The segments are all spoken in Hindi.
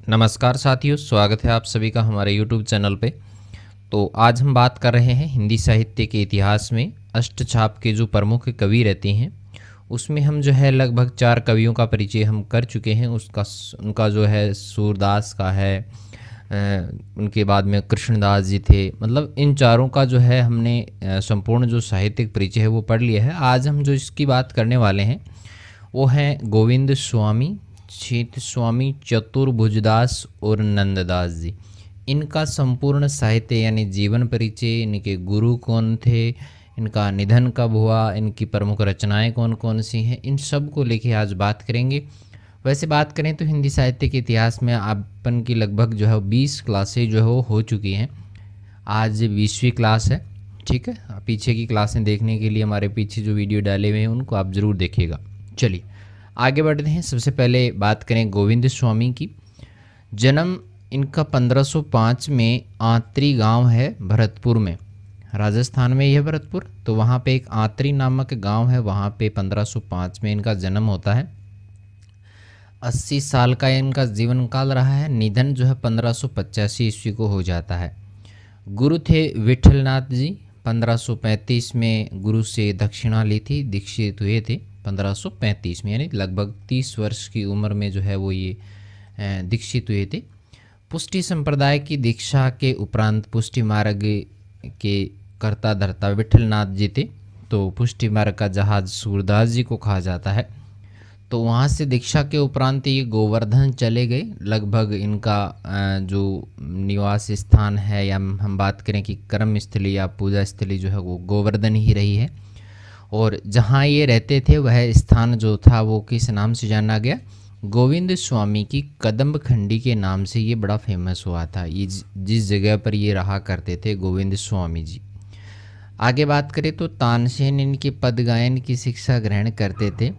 नमस्कार साथियों, स्वागत है आप सभी का हमारे YouTube चैनल पे। तो आज हम बात कर रहे हैं हिंदी साहित्य के इतिहास में अष्टछाप के जो प्रमुख कवि रहते हैं उसमें हम जो है लगभग 4 कवियों का परिचय हम कर चुके हैं। उनका जो है सूरदास का है, उनके बाद में कृष्णदास जी थे। मतलब इन चारों का जो है हमने संपूर्ण जो साहित्यिक परिचय है वो पढ़ लिया है। आज हम जो इसकी बात करने वाले हैं वो हैं गोविंद स्वामी, छीत स्वामी, चतुर्भुजदास और नंददास जी। इनका संपूर्ण साहित्य यानी जीवन परिचय, इनके गुरु कौन थे, इनका निधन कब हुआ, इनकी प्रमुख रचनाएं कौन कौन सी हैं, इन सब को लेके आज बात करेंगे। वैसे बात करें तो हिंदी साहित्य के इतिहास में अपन की लगभग जो है 20 क्लासें जो है वो हो चुकी हैं। आज 20वीं क्लास है, ठीक है। पीछे की क्लासें देखने के लिए हमारे पीछे जो वीडियो डाले हुए हैं उनको आप ज़रूर देखिएगा। चलिए आगे बढ़ते हैं। सबसे पहले बात करें गोविंद स्वामी की। जन्म इनका 1505 में आंत्री गांव है भरतपुर में, राजस्थान में यह भरतपुर। तो वहाँ पे एक आंत्री नामक गांव है, वहाँ पे 1505 में इनका जन्म होता है। 80 साल का इनका जीवन काल रहा है। निधन जो है 1585 ईस्वी को हो जाता है। गुरु थे विठलनाथ जी। 1535 में गुरु से दक्षिणा ली थी, दीक्षित हुए थे 1535 में, यानी लगभग 30 वर्ष की उम्र में जो है वो ये दीक्षित हुए थे। पुष्टि संप्रदाय की दीक्षा के उपरांत पुष्टि मार्ग के कर्ता धर्ता विठलनाथ जी थे। तो पुष्टि मार्ग का जहाज सूरदास जी को कहा जाता है। तो वहाँ से दीक्षा के उपरांत ये गोवर्धन चले गए। लगभग इनका जो निवास स्थान है या हम बात करें कि कर्म स्थली या पूजा स्थली जो है वो गोवर्धन ही रही है। और जहाँ ये रहते थे वह स्थान जो था वो किस नाम से जाना गया? गोविंद स्वामी की कदम्ब खंडी के नाम से ये बड़ा फेमस हुआ था। ये जिस जगह पर ये रहा करते थे गोविंद स्वामी जी। आगे बात करें तो तानसेन इनके पद गायन की शिक्षा ग्रहण करते थे।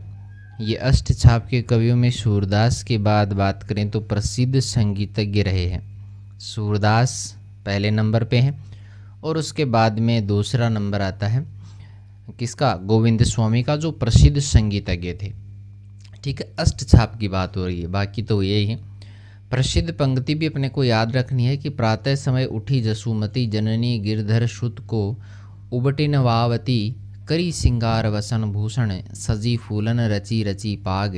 ये अष्टछाप के कवियों में सूरदास के बाद बात करें तो प्रसिद्ध संगीतज्ञ रहे हैं। सूरदास पहले नंबर पे हैं और उसके बाद में दूसरा नंबर आता है किसका? गोविंद स्वामी का, जो प्रसिद्ध संगीतज्ञ थे। ठीक है, अष्टछाप की बात हो रही है, बाकी तो यही है। प्रसिद्ध पंक्ति भी अपने को याद रखनी है कि प्रातः समय उठी जसुमती, जननी गिरधर श्रुत को उबटी नवावती, करी सिंगार वसन भूषण, सजी फूलन रची रची पाग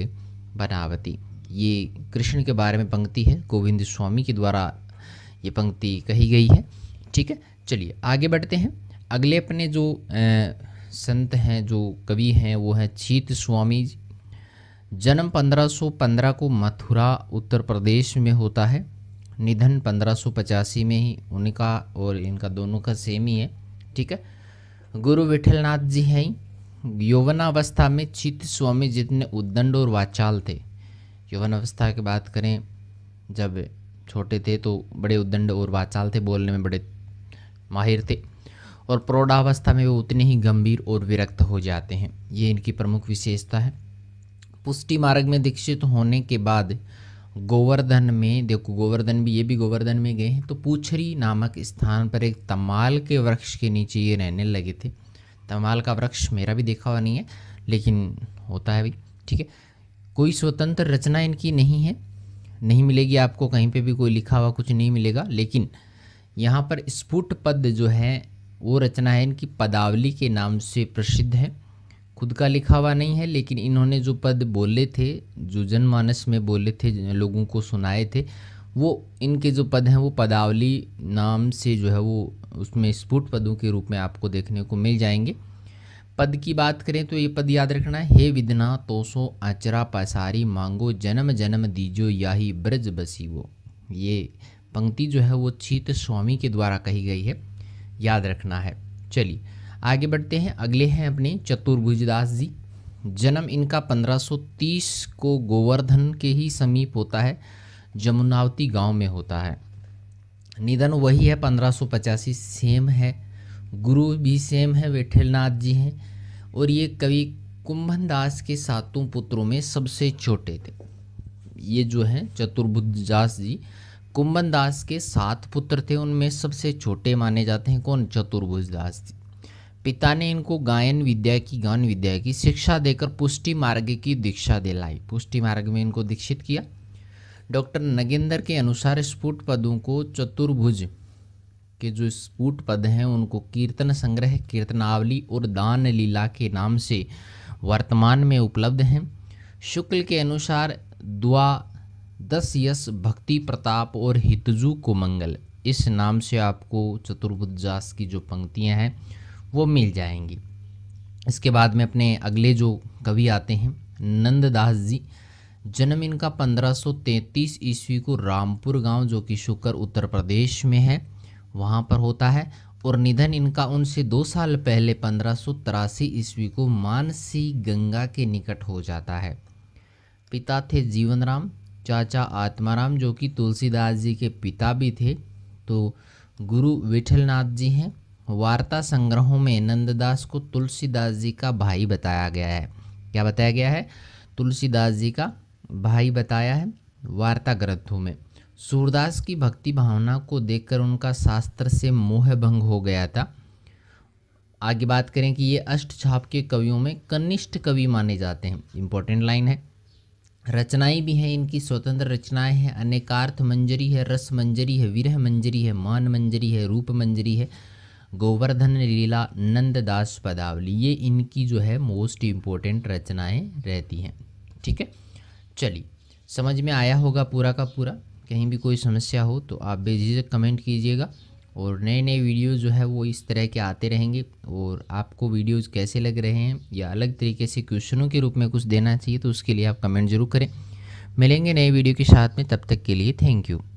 बनावती। ये कृष्ण के बारे में पंक्ति है, गोविंद स्वामी के द्वारा ये पंक्ति कही गई है। ठीक है, चलिए आगे बढ़ते हैं। अगले अपने जो संत हैं, जो कवि हैं, वो हैं छीत स्वामी। जन्म 1515 को मथुरा उत्तर प्रदेश में होता है। निधन 1585 में ही उनका और इनका दोनों का सेम ही है। ठीक है, गुरु विठलनाथ जी हैं। यौवनावस्था में छीत स्वामी जितने उद्दंड और वाचाल थे। यौवनावस्था की बात करें, जब छोटे थे तो बड़े उद्दंड और वाचाल थे, बोलने में बड़े माहिर थे। और प्रौढ़ावस्था में वो उतने ही गंभीर और विरक्त हो जाते हैं। ये इनकी प्रमुख विशेषता है। पुष्टि मार्ग में दीक्षित होने के बाद गोवर्धन में, देखो गोवर्धन भी, ये भी गोवर्धन में गए हैं। तो पूछरी नामक स्थान पर एक तमाल के वृक्ष के नीचे ये रहने लगे थे। तमाल का वृक्ष मेरा भी देखा हुआ नहीं है, लेकिन होता है भी। ठीक है, कोई स्वतंत्र रचना इनकी नहीं है, नहीं मिलेगी आपको कहीं पे भी कोई लिखा हुआ कुछ नहीं मिलेगा। लेकिन यहाँ पर स्फुट पद जो है वो रचना है इनकी, पदावली के नाम से प्रसिद्ध है। खुद का लिखा हुआ नहीं है, लेकिन इन्होंने जो पद बोले थे, जो जनमानस में बोले थे, लोगों को सुनाए थे, वो इनके जो पद हैं वो पदावली नाम से जो है वो उसमें स्फुट पदों के रूप में आपको देखने को मिल जाएंगे। पद की बात करें तो ये पद याद रखना है। हे विधना तोसो आचरा पसारी, मांगो जन्म जन्म दीजो याही ब्रज बसी वो। ये पंक्ति जो है वो छीत स्वामी के द्वारा कही गई है, याद रखना है। चलिए आगे बढ़ते हैं। अगले हैं अपने चतुर्भुजदास जी। जन्म इनका 1530 को गोवर्धन के ही समीप होता है, जमुनावती गांव में होता है। निधन वही है 1585, सेम है। गुरु भी सेम है, विठलनाथ जी हैं। और ये कवि कुंभनदास के 7 पुत्रों में सबसे छोटे थे। ये जो हैं चतुर्भुजदास जी, कुंभनदास के 7 पुत्र थे, उनमें सबसे छोटे माने जाते हैं कौन? चतुर्भुजदास जी। पिता ने इनको गान विद्या की शिक्षा देकर पुष्टि मार्ग की दीक्षा दिलाई। पुष्टि मार्ग में इनको दीक्षित किया। डॉक्टर नगेंद्र के अनुसार स्फुट पदों को चतुर्भुज के जो स्फुट पद हैं उनको कीर्तन संग्रह, कीर्तनावली और दान लीला के नाम से वर्तमान में उपलब्ध हैं। शुक्ल के अनुसार द्वादश यश, भक्ति प्रताप और हितजू को मंगल, इस नाम से आपको चतुर्भुजास की जो पंक्तियां हैं वो मिल जाएंगी। इसके बाद में अपने अगले जो कवि आते हैं नंददास जी। जन्म इनका 1533 ईस्वी को रामपुर गांव जो कि शुक्र उत्तर प्रदेश में है वहाँ पर होता है, और निधन इनका उनसे 2 साल पहले 1583 ईस्वी को मानसी गंगा के निकट हो जाता है। पिता थे जीवन राम, चाचा आत्माराम जो कि तुलसीदास जी के पिता भी थे। तो गुरु विठलनाथ जी हैं। वार्ता संग्रहों में नंददास को तुलसीदास जी का भाई बताया गया है। क्या बताया गया है? तुलसीदास जी का भाई बताया है वार्ता ग्रंथों में। सूरदास की भक्ति भावना को देखकर उनका शास्त्र से मोह भंग हो गया था। आगे बात करें कि ये अष्टछाप के कवियों में कनिष्ठ कवि माने जाते हैं। इंपॉर्टेंट लाइन है। रचनाएं भी हैं इनकी, स्वतंत्र रचनाएं हैं। अनेकार्थ मंजरी है, रस मंजरी है, विरह मंजरी है, मान मंजरी है, रूप मंजरी है, गोवर्धन लीला, नंददास पदावली, ये इनकी जो है मोस्ट इम्पोर्टेंट रचनाएं रहती हैं। ठीक है, चलिए समझ में आया होगा पूरा का पूरा। कहीं भी कोई समस्या हो तो आप बेझिझक कमेंट कीजिएगा, और नए नए वीडियोज़ जो है वो इस तरह के आते रहेंगे। और आपको वीडियोज़ कैसे लग रहे हैं या अलग तरीके से क्वेश्चनों के रूप में कुछ देना चाहिए तो उसके लिए आप कमेंट जरूर करें। मिलेंगे नए वीडियो के साथ में, तब तक के लिए थैंक यू।